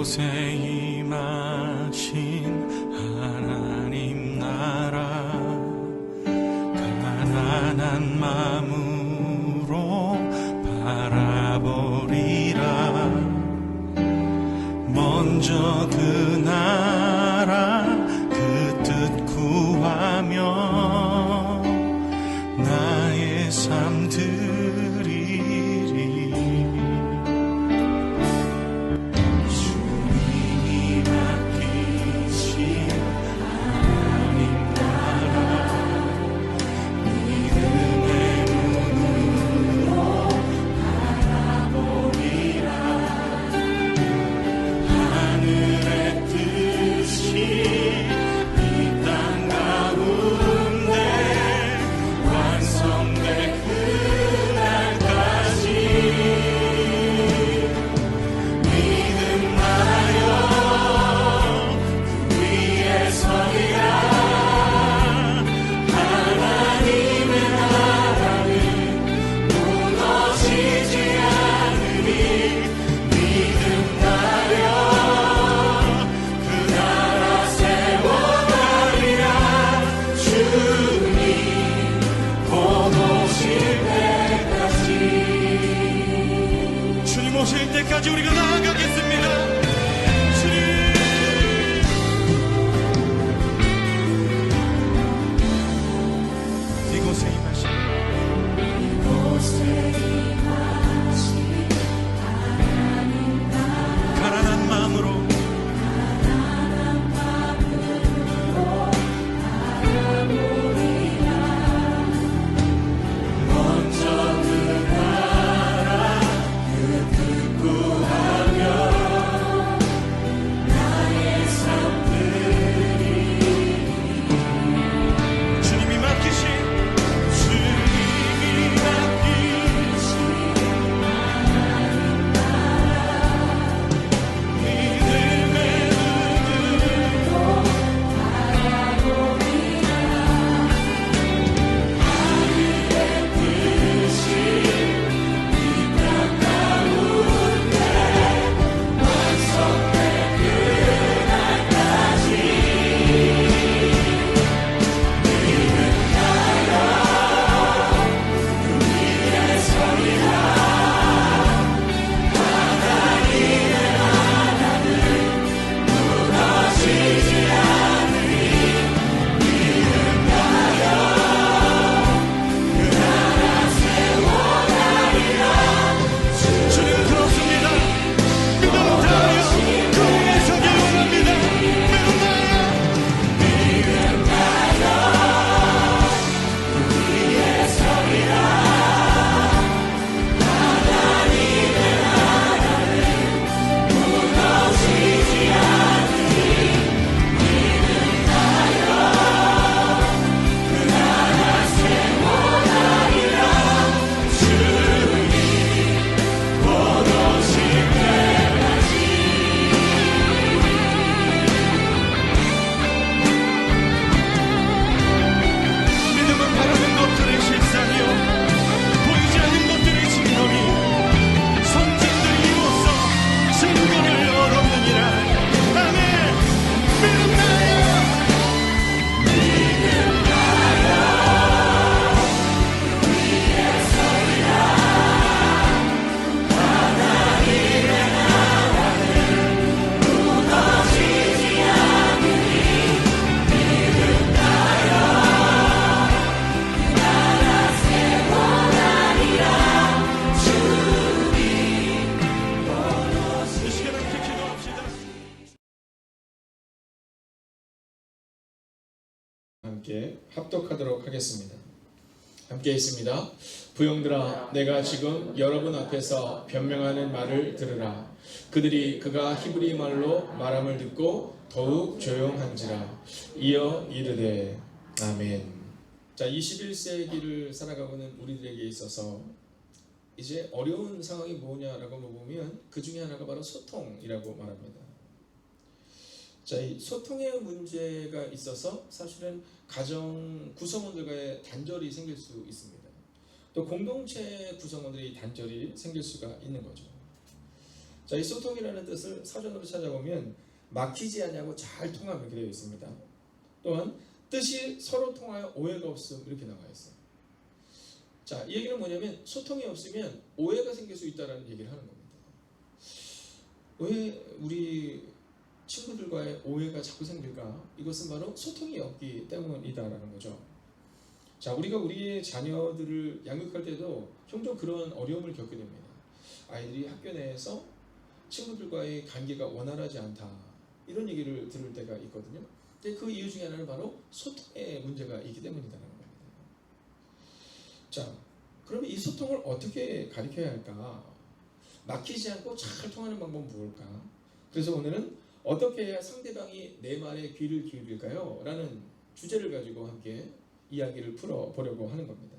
이곳에 임하신 하나님 나라 가난한 마음으로 바라보리라. 먼저 그 나라 그 뜻 구하며 나의 삶 드리리. 주님이 맡기신 하나님 나라 믿음의 눈으로 바라보리라. 하늘의 뜻이 이 땅 가운데 완성될 그날까지 믿음하여 그 위에 서리라. 하나님의 나라는 무너지지 않으니 믿음하여 그 나라 세워가리라. 주님 곧 오실 때까지. 주님 오실 때까지 우리가 나아가겠습니다. 주님 이곳에 임하신 가난한 마음으로 먼저 그 나라 그 뜻 구하며 나의 삶 드리리. 주님이 맡기신 믿음의 눈으로 하늘의 뜻이 이 땅 가운데 완성될 그날까지 믿음하여 그 위에 서리라. 하나님의 나라는 무너지지 않으니 믿음하여 그 나라 세워가리라. 주님 들었습니다. 믿음하여 그 위에 서기 원합니다. 믿음하여 그 위에 서리라. 하나님의 나라는 무너지지 않으니 믿음하여 그 나라 세워가리라. 주님 곧 오실 때까지. 믿음은 바라는 것들의 실상이요 보이지 않는 것들의 증거니 선진들이 이로써 증거를 얻었느니라. 아멘. 믿음하여 위에 서리라. 하나님의 나라는 무너지지 않으니 믿음하여 그 나라 세워가리라. 주님 곧 오실 이 시간 함께 기도합시다. 함께 합독하도록 하겠습니다. 함께 있습니다. 부용들아, 내가 지금 여러분 앞에서 변명하는 말을 들으라. 그들이 그가 히브리 말로 말함을 듣고 더욱 조용한지라. 이어 이르되 아멘. 자, 21세기를 살아가고는 우리들에게 있어서 이제 어려운 상황이 뭐냐라고 물어보면 그 중에 하나가 바로 소통이라고 말합니다. 자, 이 소통의 문제가 있어서 사실은 가정 구성원들과의 단절이 생길 수 있습니다. 또 공동체 구성원들이 단절이 생길 수가 있는 거죠. 자, 이 소통이라는 뜻을 사전으로 찾아보면 막히지 않냐고 잘 통하면 되어 있습니다. 또한 뜻이 서로 통하여 오해가 없음 이렇게 나와 있어요. 자, 이 얘기는 뭐냐면 소통이 없으면 오해가 생길 수 있다는 얘기를 하는 겁니다. 왜 우리 친구들과의 오해가 자꾸 생길까? 이것은 바로 소통이 없기 때문이다라는 거죠. 자, 우리가 우리의 자녀들을 양육할 때도 종종 그런 어려움을 겪게 됩니다. 아이들이 학교 내에서 친구들과의 관계가 원활하지 않다, 이런 얘기를 들을 때가 있거든요. 근데 그 이유 중에 하나는 바로 소통의 문제가 있기 때문이라는 겁니다. 자, 그러면 이 소통을 어떻게 가르쳐야 할까? 막히지 않고 잘 통하는 방법은 무엇일까? 그래서 오늘은 어떻게 해야 상대방이 내 말에 귀를 기울일까요? 라는 주제를 가지고 함께 이야기를 풀어보려고 하는 겁니다.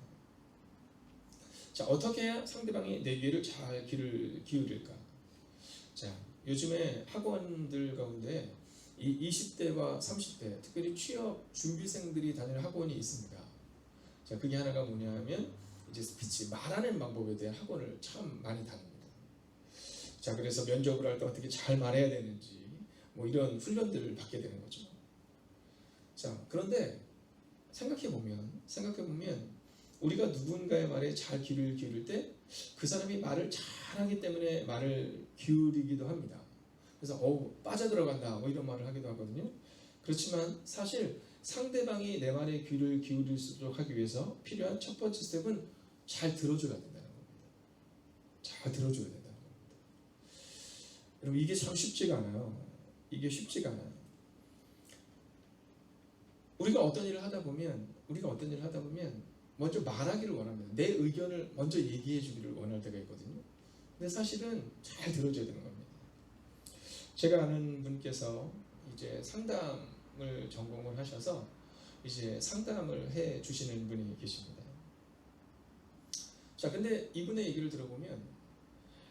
자, 어떻게 해야 상대방이 내 귀를 잘 귀를 기울일까? 자, 요즘에 학원들 가운데 이 20대와 30대, 특별히 취업 준비생들이 다니는 학원이 있습니다. 자, 그게 하나가 뭐냐면 이제 스피치, 말하는 방법에 대한 학원을 참 많이 다닙니다. 자, 그래서 면접을 할 때 어떻게 잘 말해야 되는지 뭐 이런 훈련들을 받게 되는 거죠. 자, 그런데 생각해 보면 우리가 누군가의 말에 잘 귀를 기울일 때 그 사람이 말을 잘하기 때문에 말을 기울이기도 합니다. 그래서 빠져들어간다 뭐 이런 말을 하기도 하거든요. 그렇지만 사실 상대방이 내 말에 귀를 기울일 수 있도록 하기 위해서 필요한 첫 번째 스텝은 잘 들어줘야 된다는 겁니다. 잘 들어줘야 된다는 겁니다. 여러분, 이게 참 쉽지가 않아요. 이게 쉽지가 않아요. 우리가 어떤 일을 하다 보면 먼저 말하기를 원합니다. 내 의견을 먼저 얘기해 주기를 원할 때가 있거든요. 근데 사실은 잘 들어줘야 되는 겁니다. 제가 아는 분께서 이제 상담을 전공을 하셔서 이제 상담을 해 주시는 분이 계십니다. 자, 근데 이분의 얘기를 들어보면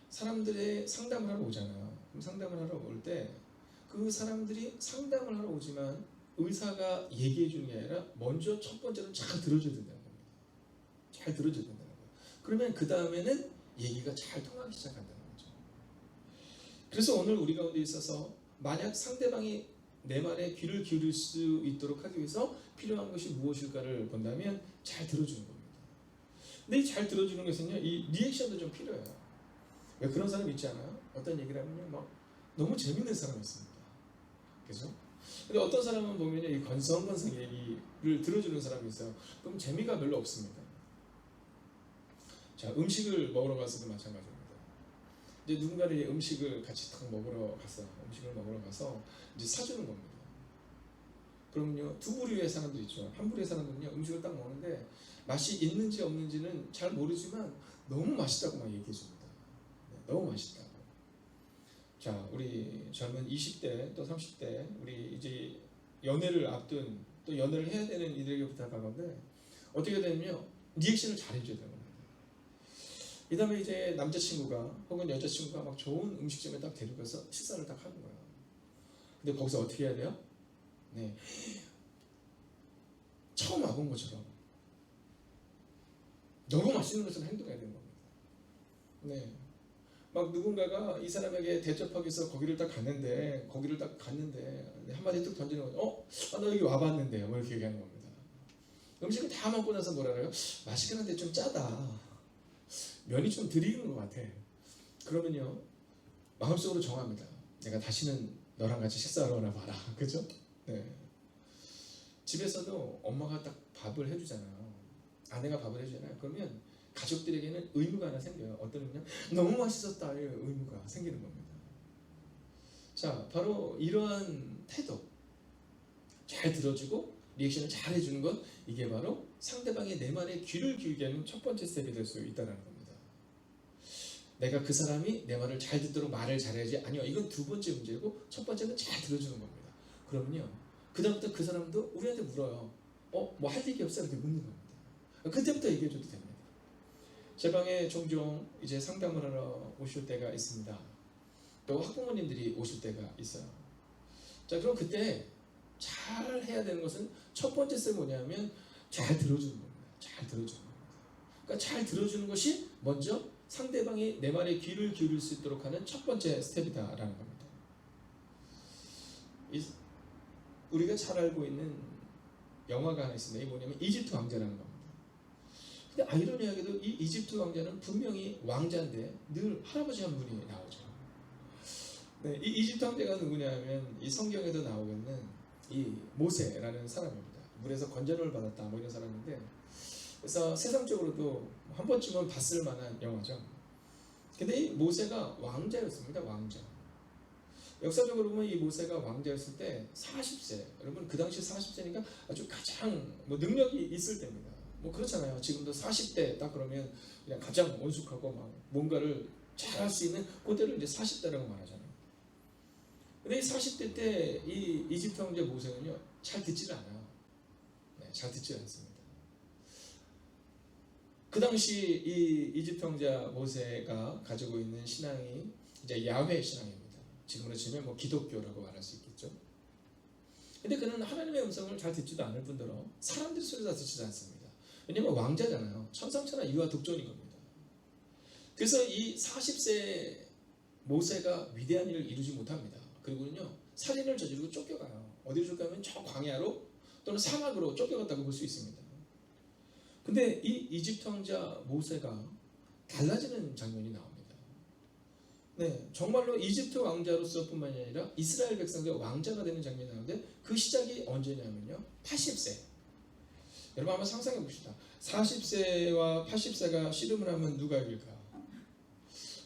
사람들의 상담을 하러 오잖아요. 그럼 상담을 하러 올 때 그 사람들이 상담을 하러 오지만 의사가 얘기해 주는 게 아니라 먼저 첫 번째는 잘 들어줘야 된다는 겁니다. 잘 들어줘야 된다는 거예요. 그러면 그 다음에는 얘기가 잘 통하기 시작한다는 거죠. 그래서 오늘 우리 가운데 있어서 만약 상대방이 내 말에 귀를 기울일 수 있도록 하기 위해서 필요한 것이 무엇일까를 본다면 잘 들어주는 겁니다. 근데 이 잘 들어주는 것은요, 이 리액션도 좀 필요해요. 왜 그런 사람 있지 않아요? 어떤 얘기를 하면요, 막 너무 재밌는 사람이 있습니다. 그죠? 근데 어떤 사람은 보면요, 이 건성건성 얘기를 들어주는 사람이 있어요. 그럼 재미가 별로 없습니다. 자, 음식을 먹으러 갔어도 마찬가지입니다. 이제 누군가를 음식을 같이 딱 먹으러 가서 이제 사주는 겁니다. 그러면요, 두 부류의 사람들 있죠. 한 부류의 사람들은요, 음식을 딱 먹는데 맛이 있는지 없는지는 잘 모르지만 너무 맛있다고 막 얘기해 줍니다. 너무 맛있다고. 자, 우리 젊은 20대 또 30대 우리 이제 연애를 앞둔 또 연애를 해야 되는 이들에게 부탁한 건데 어떻게 되냐면요, 리액션을 잘 해줘야 되는 겁니다. 이 다음에 이제 남자친구가 혹은 여자친구가 막 좋은 음식점에 딱 데려가서 식사를 딱 하는 거예요. 근데 거기서 어떻게 해야 돼요? 네, 처음 와본 것처럼 너무 맛있는 것처럼 행동해야 되는 겁니다. 네, 막 누군가가 이 사람에게 대접하기 위해서 거기를 딱 갔는데 한마디 뚝 던지는 거죠. 나 여기 와봤는데 뭐 이렇게 얘기하는 겁니다. 음식을 다 먹고 나서 뭐라 그래요? 맛있긴 한데 좀 짜다, 면이 좀 덜 익은 것 같아. 그러면요, 마음속으로 정합니다. 내가 다시는 너랑 같이 식사하러 오나 봐라. 그죠? 네. 집에서도 엄마가 딱 밥을 해주잖아요. 아내가 밥을 해주잖아요. 그러면 가족들에게는 의무가 하나 생겨요. 어떤 의무냐? 너무 맛있었다. 의무가 생기는 겁니다. 자, 바로 이러한 태도, 잘 들어주고 리액션을 잘 해주는 것, 이게 바로 상대방이 내 말에 귀를 기울게 하는 첫 번째 스텝이 될 수 있다는 겁니다. 내가 그 사람이 내 말을 잘 듣도록 말을 잘해야지. 아니요, 이건 두 번째 문제고 첫 번째는 잘 들어주는 겁니다. 그러면요, 그 다음부터 그 사람도 우리한테 물어요. 뭐 할 얘기 없어? 이렇게 묻는 겁니다. 그때부터 얘기해줘도 됩니다. 제 방에 종종 이제 상담을 하러 오실 때가 있습니다. 또 학부모님들이 오실 때가 있어요. 자, 그럼 그때 잘 해야 되는 것은 첫 번째 스텝이 뭐냐면 잘 들어주는 겁니다. 잘 들어주는 겁니다. 그러니까 잘 들어주는 것이 먼저 상대방이 내 말에 귀를 기울일 수 있도록 하는 첫 번째 스텝이다라는 겁니다. 우리가 잘 알고 있는 영화가 하나 있습니다. 이게 뭐냐면 이집트 왕자라는 겁니다. 근데 아이러니하게도 이 이집트 왕자는 분명히 왕자인데 늘 할아버지 한 분이 나오죠. 네, 이 이집트 왕자가 누구냐면 이 성경에도 나오겠는 이 모세라는 사람입니다. 물에서 건져를 받았다 뭐 이런 사람인데, 그래서 세상적으로도 한 번쯤은 봤을 만한 영화죠. 근데 이 모세가 왕자였습니다. 왕자. 역사적으로 보면 이 모세가 왕자였을 때 40세, 여러분 그 당시 40세니까 아주 가장 뭐 능력이 있을 때입니다. 뭐 그렇잖아요. 지금도 40대 딱 그러면 그냥 가장 원숙하고 막 뭔가를 잘 할 수 있는 그때를 이제 40대라고 말하잖아요. 근데 이 40대 때 이 이집트 왕자 모세는요, 잘 듣지를 않아요. 네, 잘 듣지 않습니다. 그 당시 이 이집트 왕자 모세가 가지고 있는 신앙이 이제 야훼 신앙입니다. 지금으로 치면 뭐 기독교라고 말할 수 있겠죠. 근데 그는 하나님의 음성을 잘 듣지도 않을 뿐더러 사람들의 소리도 다 듣지도 않습니다. 왜냐면 왕자잖아요. 천상천하 유아 독존인 겁니다. 그래서 이 40세 모세가 위대한 일을 이루지 못합니다. 그리고는요, 살인을 저지르고 쫓겨가요. 어디로 쫓겨가면 저 광야로 또는 사막으로 쫓겨갔다고 볼 수 있습니다. 근데 이 이집트 왕자 모세가 달라지는 장면이 나옵니다. 네, 정말로 이집트 왕자로서 뿐만이 아니라 이스라엘 백성의 왕자가 되는 장면이 나오는데, 그 시작이 언제냐면요, 80세. 여러분 한번 상상해 봅시다. 40세와 80세가 씨름을 하면 누가 이길까?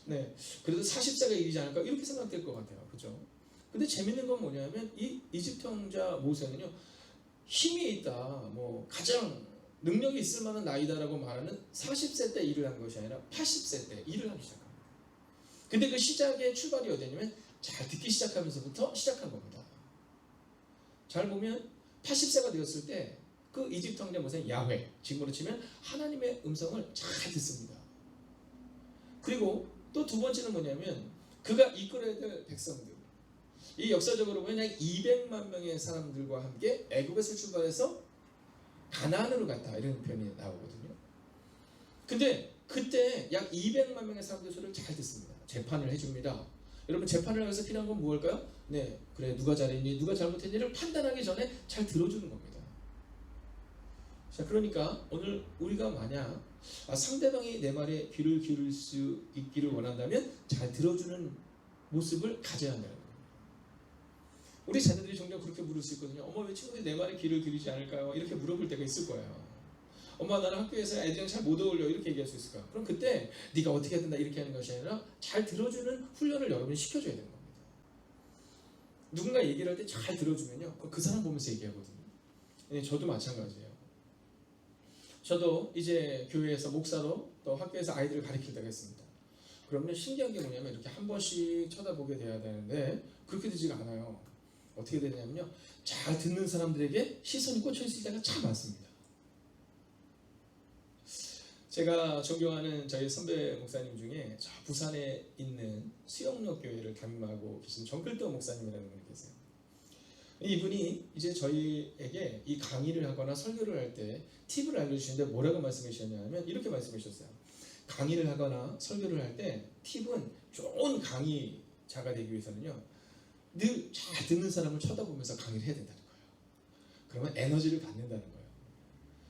네, 그래도 40세가 이기지 않을까? 이렇게 생각될 것 같아요. 그죠? 근데 재밌는 건 뭐냐면 이 이집트 왕자 모세는요, 힘이 있다, 뭐 가장 능력이 있을 만한 나이다라고 말하는 40세 때 일을 한 것이 아니라 80세 때 일을 하기 시작합니다. 근데 그 시작의 출발이 어디냐면 잘 듣기 시작하면서부터 시작한 겁니다. 잘 보면 80세가 되었을 때 그 이집트 왕자 모세는 야훼, 지금으로 치면 하나님의 음성을 잘 듣습니다. 그리고 또 두 번째는 뭐냐면 그가 이끌어야 될 백성들, 이 역사적으로 보면 약 200만 명의 사람들과 함께 애굽에서 출발해서 가나안으로 갔다, 이런 표현이 나오거든요. 근데 그때 약 200만 명의 사람들 소리를 잘 듣습니다. 재판을 해줍니다. 여러분 재판을 하기 위해서 필요한 건 무엇일까요? 네, 그래 누가 잘했니 누가 잘못했니를 판단하기 전에 잘 들어주는 겁니다. 자, 그러니까 오늘 우리가 만약 상대방이 내 말에 귀를 기울일 수 있기를 원한다면 잘 들어주는 모습을 가져야 한다는 거예요. 우리 자녀들이 종종 그렇게 물을 수 있거든요. 엄마 왜 친구들이 내 말에 귀를 기울이지 않을까요? 이렇게 물어볼 때가 있을 거예요. 엄마 나는 학교에서 애들이랑 잘 못 어울려, 이렇게 얘기할 수 있을까? 그럼 그때 네가 어떻게 해야 된다 이렇게 하는 것이 아니라 잘 들어주는 훈련을 여러분이 시켜줘야 되는 겁니다. 누군가 얘기를 할 때 잘 들어주면요, 그 사람 보면서 얘기하거든요. 네, 저도 마찬가지예요. 저도 이제 교회에서 목사로 또 학교에서 아이들을 가르칠 때가 있습니다. 그러면 신기한 게 뭐냐면 이렇게 한 번씩 쳐다보게 돼야 되는데 그렇게 되지가 않아요. 어떻게 되냐면요, 잘 듣는 사람들에게 시선이 꽂혀 있을 때가 참 많습니다. 제가 존경하는 저희 선배 목사님 중에 저 부산에 있는 수영로 교회를 담임하고 계신 정글도 목사님이라는 분이 계세요. 이분이 이제 저희에게 이 강의를 하거나 설교를 할 때 팁을 알려주시는데 뭐라고 말씀해 주셨냐면 이렇게 말씀해 주셨어요. 강의를 하거나 설교를 할 때 팁은 좋은 강의자가 되기 위해서는요, 늘 잘 듣는 사람을 쳐다보면서 강의를 해야 된다는 거예요. 그러면 에너지를 받는다는 거예요.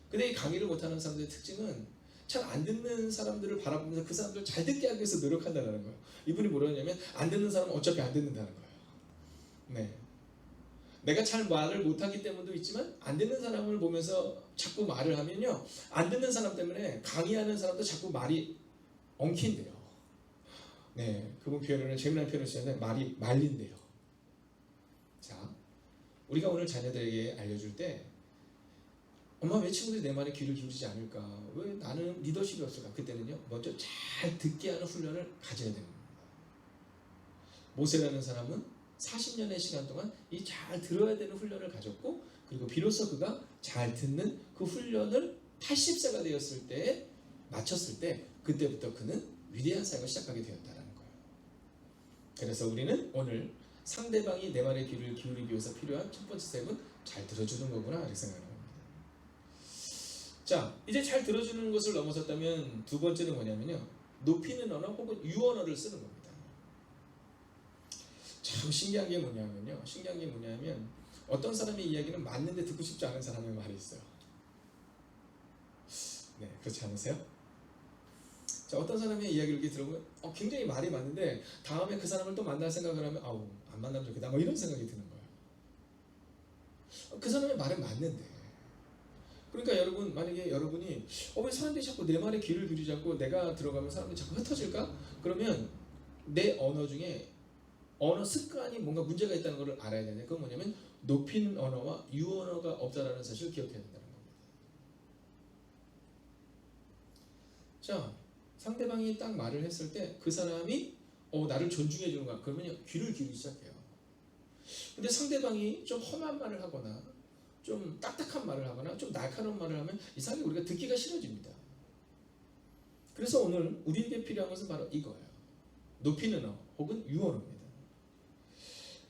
근데 이 강의를 못하는 사람들의 특징은 잘 안 듣는 사람들을 바라보면서 그 사람들을 잘 듣게 하기 위해서 노력한다는 거예요. 이분이 뭐라 하냐면 안 듣는 사람은 어차피 안 듣는다는 거예요. 네. 내가 잘 말을 못하기 때문도 있지만 안 듣는 사람을 보면서 자꾸 말을 하면요, 안 듣는 사람 때문에 강의하는 사람도 자꾸 말이 엉킨대요. 네, 그분 표현을 재미난 표현을 쓰는데 말이 말린대요. 자, 우리가 오늘 자녀들에게 알려줄 때 엄마 왜 친구들이 내 말에 귀를 기울이지 않을까? 왜 나는 리더십이 없을까? 그때는요, 먼저 잘 듣게 하는 훈련을 가져야 되는 겁니다. 모세라는 사람은 40년의 시간 동안 이 잘 들어야 되는 훈련을 가졌고, 그리고 비로소 그가 잘 듣는 그 훈련을 80세가 되었을 때 마쳤을 때 그때부터 그는 위대한 사역을 시작하게 되었다는 거예요. 그래서 우리는 오늘 상대방이 내 말에 귀를 기울이기 위해서 필요한 첫 번째 스텝은 잘 들어주는 거구나, 이렇게 생각하는 겁니다. 자, 이제 잘 들어주는 것을 넘어섰다면 두 번째는 뭐냐면요, 높이는 언어 혹은 유언어를 쓰는 겁니다. 참 신기한 게 뭐냐면요. 어떤 사람의 이야기는 맞는데 듣고 싶지 않은 사람의 말이 있어요. 네, 그렇지 않으세요? 자, 어떤 사람의 이야기를 이렇게 들어보면 굉장히 말이 맞는데 다음에 그 사람을 또 만날 생각을 하면 아우 안 만나면 좋겠다 뭐 이런 생각이 드는 거예요. 그 사람의 말은 맞는데 그러니까 여러분 만약에 여러분이 왜 사람들이 자꾸 내 말에 귀를 기울이지 않고 내가 들어가면 사람들이 자꾸 흩어질까? 그러면 내 언어 중에 언어 습관이 뭔가 문제가 있다는 것을 알아야 되는데 그건 뭐냐면 높이는 언어와 유언어가 없다라는 사실을 기억해야 된다는 겁니다. 자, 상대방이 딱 말을 했을 때 그 사람이 나를 존중해 주는 거야. 그러면 귀를 기울이기 시작해요. 근데 상대방이 좀 험한 말을 하거나 좀 딱딱한 말을 하거나 좀 날카로운 말을 하면 이상하게 우리가 듣기가 싫어집니다. 그래서 오늘 우리에게 필요한 것은 바로 이거예요. 높이는 언어 혹은 유언어입니다.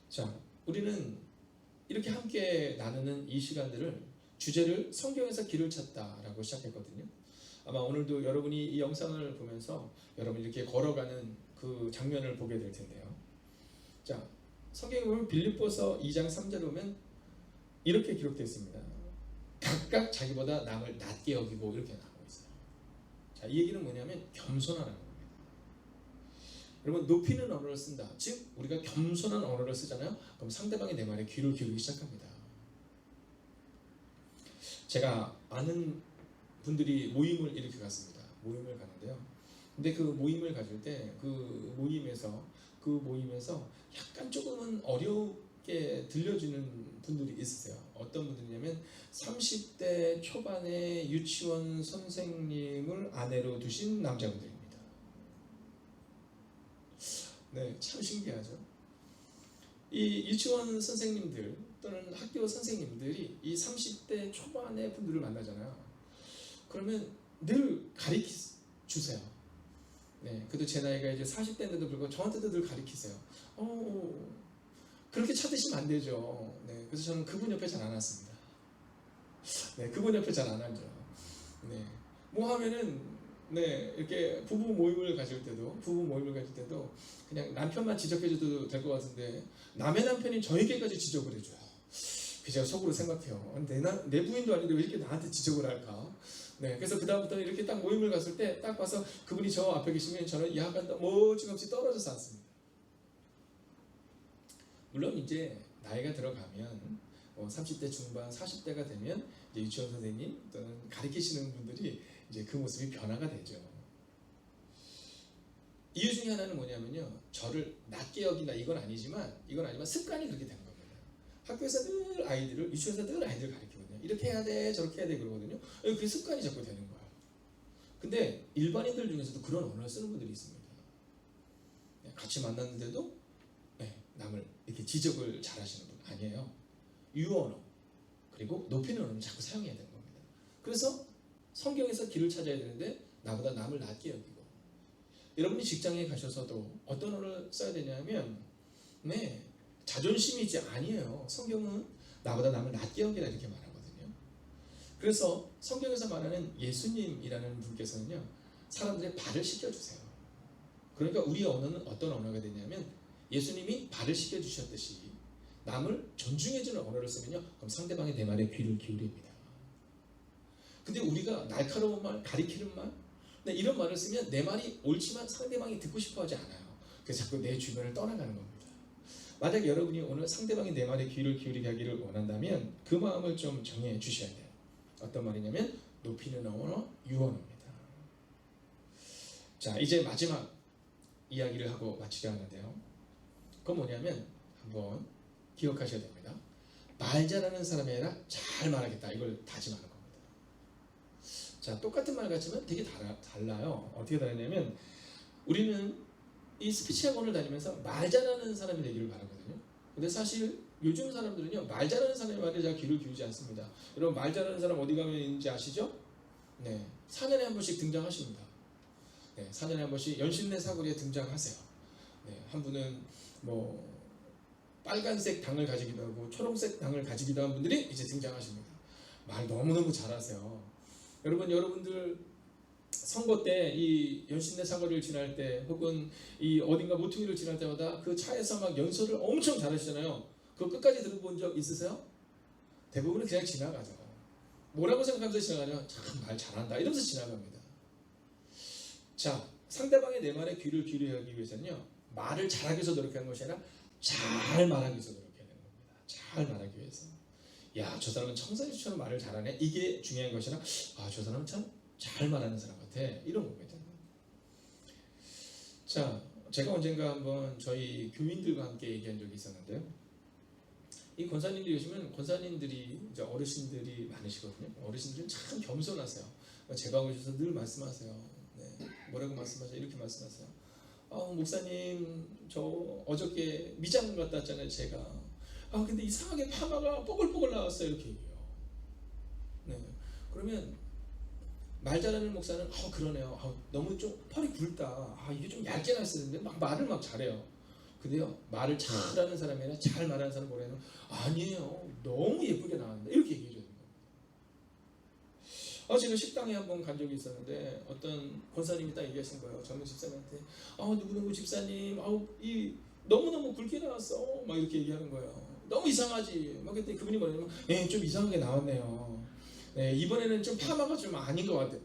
자, 우리는 이렇게 함께 나누는 이 시간들을 주제를 성경에서 길을 찾다라고 시작했거든요. 아마 오늘도 여러분이 이 영상을 보면서 여러분이 이렇게 걸어가는 그 장면을 보게 될 텐데요. 자, 성경에 보면 빌립보서 2장 3절에 보면 이렇게 기록되어 있습니다. 각각 자기보다 남을 낮게 여기고 이렇게 나오고 있어요. 자, 이 얘기는 뭐냐면 겸손하라는 겁니다. 여러분 높이는 언어를 쓴다. 즉 우리가 겸손한 언어를 쓰잖아요. 그럼 상대방이 내 말에 귀를 기울이기 시작합니다. 제가 아는 분들이 모임을 이렇게 갔습니다. 모임을 가는데요. 근데 그 모임을 가질 때 그 모임에서 약간 조금은 어렵게 들려주는 분들이 있으세요. 어떤 분들이냐면 30대 초반의 유치원 선생님을 아내로 두신 남자분들입니다. 네, 참 신기하죠. 이 유치원 선생님들 또는 학교 선생님들이 이 30대 초반의 분들을 만나잖아요. 그러면 늘 가르쳐 주세요. 네, 그래도 제 나이가 이제 40대인데도 불구하고 저한테도 늘 가르치세요. 그렇게 찾으시면 안 되죠. 네, 그래서 저는 그분 옆에 잘 안 왔습니다. 네, 그분 옆에 잘 안 앉아요. 네, 뭐 하면은 네, 이렇게 부부 모임을 가질 때도 그냥 남편만 지적해줘도 될 것 같은데 남의 남편이 저에게까지 지적을 해줘요. 그 제가 속으로 생각해요. 내 부인도 아닌데 왜 이렇게 나한테 지적을 할까? 네, 그래서 그 다음부터는 이렇게 딱 모임을 갔을 때 딱 봐서 그분이 저 앞에 계시면 저는 약간 멀찌감치 떨어져서 앉습니다. 물론 이제 나이가 들어가면 30대 중반, 40대가 되면 이제 유치원 선생님 또는 가르치시는 분들이 이제 그 모습이 변화가 되죠. 이유 중에 하나는 뭐냐면요, 저를 낮게 여긴다 이건 아니지만 습관이 그렇게 되는 겁니다. 학교에서 늘 아이들을, 유치원에서 늘 아이들 가르치거든요. 이렇게 해야 돼, 저렇게 해야 돼 그러거든요. 그게 습관이 자꾸 되는 거예요. 근데 일반인들 중에서도 그런 언어를 쓰는 분들이 있습니다. 같이 만났는데도 남을 이렇게 지적을 잘 하시는 분 아니에요. 유언어 그리고 높이는 언어를 자꾸 사용해야 되는 겁니다. 그래서 성경에서 길을 찾아야 되는데 나보다 남을 낮게 여기고, 여러분이 직장에 가셔서도 어떤 언어를 써야 되냐면 자존심이지 아니에요. 성경은 나보다 남을 낮게 여기라 이렇게 말하거든요. 그래서 성경에서 말하는 예수님이라는 분께서는요, 사람들의 발을 씻겨주세요. 그러니까 우리 언어는 어떤 언어가 되냐면 예수님이 발을 씻겨주셨듯이 남을 존중해주는 언어를 쓰면요, 그럼 상대방이 내 말에 귀를 기울입니다. 근데 우리가 날카로운 말, 가리키는 말, 이런 말을 쓰면 내 말이 옳지만 상대방이 듣고 싶어하지 않아요. 그래서 자꾸 내 주변을 떠나가는 겁니다. 만약 여러분이 오늘 상대방이 내 말에 귀를 기울이게 하기를 원한다면 그 마음을 좀 정해 주셔야 돼요. 어떤 말이냐면 높이는 언어, 유언어입니다. 자, 이제 마지막 이야기를 하고 마치려 하는데요. 그건 뭐냐면 한번 기억하셔야 됩니다. 말 잘하는 사람이 아니라 잘 말하겠다, 이걸 다짐하는 겁니다. 자, 똑같은 말 같지만 되게 달라요. 어떻게 다르냐면 우리는 이 스피치 학원을 다니면서 말 잘하는 사람이 되기를 바라거든요. 근데 사실 요즘 사람들은요, 말 잘하는 사람의 말에 잘 귀를 기울이지 않습니다. 여러분 말 잘하는 사람 어디 가면 있는지 아시죠? 네, 4년에 한 번씩 등장하십니다. 네, 4년에 한 번씩 연신내 사거리에 등장하세요. 네, 한 분은 뭐 빨간색 당을 가지기도 하고 초록색 당을 가지기도 한 분들이 이제 등장하십니다. 말 너무너무 잘하세요. 여러분들 선거 때 이 연신내 사거리를 지날 때 혹은 이 어딘가 모퉁이를 지날 때마다 그 차에서 막 연설을 엄청 잘하시잖아요. 그거 끝까지 들어본 적 있으세요? 대부분은 그냥 지나가죠. 뭐라고 생각하면서 지나가냐? 참 말 잘한다 이러면서 지나갑니다. 자, 상대방의 내 말에 귀를 기울이게 하기 위해서는요, 말을 잘하기 위해서 노력하는 것이 아니라 잘 말하기 위해서 노력해야 되는 겁니다. 잘 말하기 위해서. 야, 저 사람은 청산유처럼 말을 잘하네. 이게 중요한 것이 아니라 저 사람은 참 잘 말하는 사람 같아. 이런 겁니다. 자, 제가 언젠가 한번 저희 교인들과 함께 얘기한 적이 있었는데요. 이 권사님들이 오시면 권사님들이 이제 어르신들이 많으시거든요. 어르신들은 참 겸손하세요. 제가 오셔서 늘 말씀하세요. 네, 뭐라고 말씀하세요? 이렇게 말씀하세요. 목사님, 저 어저께 미장 갔다 왔잖아요. 제가. 근데 이상하게 파마가 뽀글뽀글 나왔어요. 이렇게 얘기해요. 네, 그러면 말 잘하는 목사는 그러네요. 너무 좀 펄이 굵다. 이게 좀 얇게 났었는데 막 말을 막 잘해요. 근데요, 말을 잘하는 사람이 아니라 잘 말하는 사람 뭐래요? 아니에요. 너무 예쁘게 나왔는데 이렇게 얘기해 줘야 됩니다. 제가 식당에 한번 간 적이 있었는데 어떤 권사님이 딱 얘기하신 거예요. 젊은 집사님한테 누구누구 집사님 이 너무너무 굵게 나왔어. 막 이렇게 얘기하는 거예요. 너무 이상하지. 막 그랬더니 그분이 뭐냐면 좀 이상하게 나왔네요. 네, 이번에는 좀 파마가 좀 아닌 것 같아요.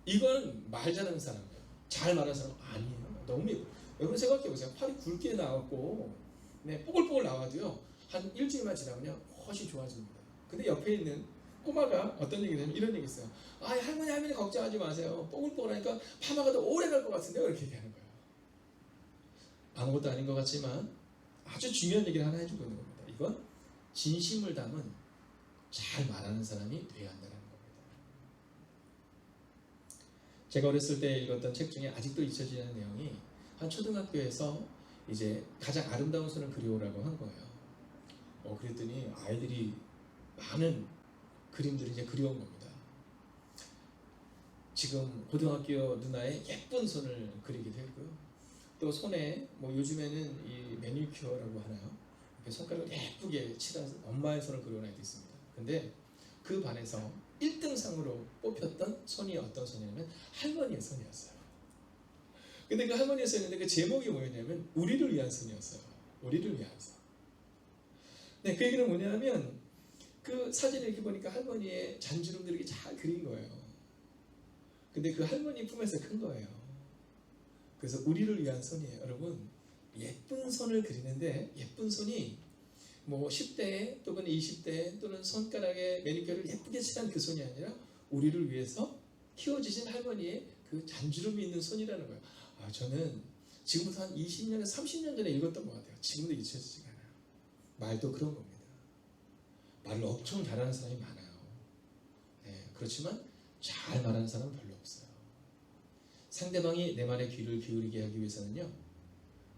이건 말 잘하는 사람이에요. 잘 말하는 사람 아니에요. 너무 예뻐요. 여러분 생각해보세요. 팔이 굵게 나왔고 뽀글뽀글 나와도요, 한 일주일만 지나면요 훨씬 좋아집니다. 근데 옆에 있는 꼬마가 어떤 얘기를 하냐면 이런 얘기 있어요. 할머니 걱정하지 마세요. 뽀글뽀글하니까 파마가 더 오래 갈 것 같은데요. 이렇게 얘기하는 거예요. 아무것도 아닌 것 같지만 아주 중요한 얘기를 하나 해주고 있는 겁니다. 이건 진심을 담은 잘 말하는 사람이 돼야 한다는 겁니다. 제가 어렸을 때 읽었던 책 중에 아직도 잊혀지는 내용이 한 초등학교에서 이제 가장 아름다운 손을 그려오라고 한 거예요. 그랬더니 아이들이 많은 그림들을 이제 그려온 겁니다. 지금 고등학교 누나의 예쁜 손을 그리기도 했고요. 또 손에 요즘에는 이 매니큐어라고 하나요? 이렇게 손가락을 예쁘게 칠한 엄마의 손을 그려온 아이도 있습니다. 근데 그 반에서 1등상으로 뽑혔던 손이 어떤 손이냐면 할머니의 손이었어요. 근데 그 할머니의 손인데 그 제목이 뭐였냐면 우리를 위한 손이었어요. 우리를 위한 손. 네, 그 얘기는 뭐냐면 그 사진을 이렇게 보니까 할머니의 잔주름들이 잘 그린 거예요. 근데 그 할머니 품에서 큰 거예요. 그래서 우리를 위한 손이에요. 여러분, 예쁜 손을 그리는데 예쁜 손이 10대 또는 20대 또는 손가락에 매니큐어를 예쁘게 칠한 그 손이 아니라 우리를 위해서 키워주신 할머니의 그 잔주름이 있는 손이라는 거예요. 저는 지금부터 한 20년에서 30년 전에 읽었던 것 같아요. 지금도 잊혀지지가 않아요. 말도 그런 겁니다. 말을 엄청 잘하는 사람이 많아요. 네, 그렇지만 잘 말하는 사람은 별로 없어요. 상대방이 내 말에 귀를 기울이게 하기 위해서는요,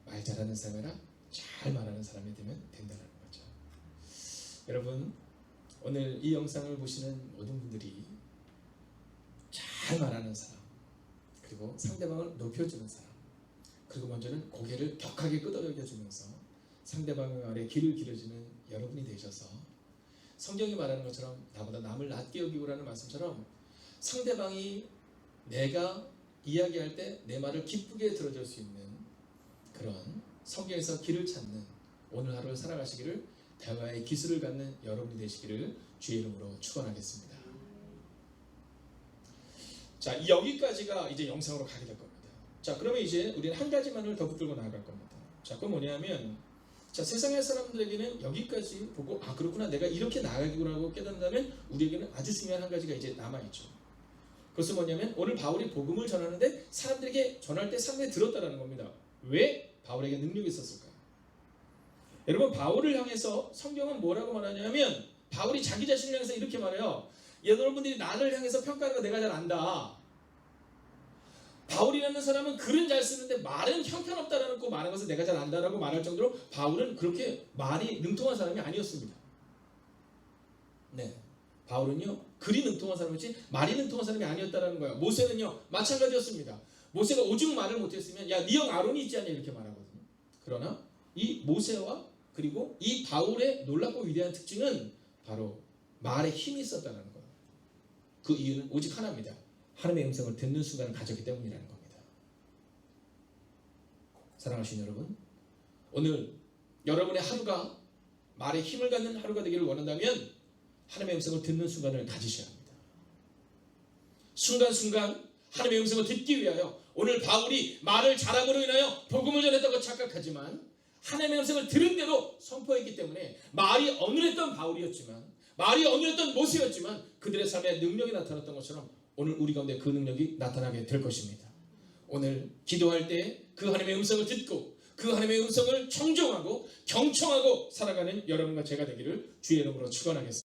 말 잘하는 사람이라 잘 말하는 사람이 되면 된다는 거죠. 여러분, 오늘 이 영상을 보시는 모든 분들이 잘 말하는 사람, 그리고 상대방을 높여주는 사람, 그리고 먼저는 고개를 격하게 끄덕여주면서 상대방의 말에 귀를 기울여주는 여러분이 되셔서 성경이 말하는 것처럼 나보다 남을 낮게 여기고라는 말씀처럼 상대방이 내가 이야기할 때 내 말을 기쁘게 들어줄 수 있는 그런 성경에서 길을 찾는 오늘 하루를 살아가시기를 대화의 기술을 갖는 여러분이 되시기를 주의 이름으로 축원하겠습니다. 자, 여기까지가 이제 영상으로 가게 될 겁니다. 자, 그러면 이제 우리는 한 가지만을 더 붙들고 나아갈 겁니다. 자, 그건 뭐냐면, 자, 세상의 사람들에게는 여기까지 보고 그렇구나, 내가 이렇게 나아가기구나 깨닫는다면 우리에게는 아주 중요한 한 가지가 이제 남아있죠. 그것은 뭐냐면 오늘 바울이 복음을 전하는데 사람들에게 전할 때 상당히 들었다라는 겁니다. 왜 바울에게 능력이 있었을까요? 여러분, 바울을 향해서 성경은 뭐라고 말하냐면 바울이 자기 자신을 향해서 이렇게 말해요. 여러분들이 나를 향해서 평가하는 거 내가 잘 안다. 바울이라는 사람은 글은 잘 쓰는데 말은 형편없다라는 거 말하는 것을 내가 잘 안다라고 말할 정도로 바울은 그렇게 말이 능통한 사람이 아니었습니다. 네, 바울은요 글이 능통한 사람이지 말이 능통한 사람이 아니었다라는 거예요. 모세는요 마찬가지였습니다. 모세가 오직 말을 못했으면 야, 네 형 아론이 있지 않냐 이렇게 말하거든요. 그러나 이 모세와 그리고 이 바울의 놀랍고 위대한 특징은 바로 말에 힘이 있었다는 거예요. 그 이유는 오직 하나입니다. 하나님의 음성을 듣는 순간을 가졌기 때문이라는 겁니다. 사랑하시는 여러분, 오늘 여러분의 하루가 말에 힘을 갖는 하루가 되기를 원한다면 하나님의 음성을 듣는 순간을 가지셔야 합니다. 순간순간 하나님의 음성을 듣기 위하여 오늘 바울이 말을 잘함으로 인하여 복음을 전했다고 착각하지만 하나님의 음성을 들은 대로 선포했기 때문에 말이 어눌했던 바울이었지만, 말이 어눌했던 모세였지만 그들의 삶에 능력이 나타났던 것처럼 오늘 우리 가운데 그 능력이 나타나게 될 것입니다. 오늘 기도할 때 그 하나님의 음성을 듣고 그 하나님의 음성을 청종하고 경청하고 살아가는 여러분과 제가 되기를 주의 이름으로 축원하겠습니다.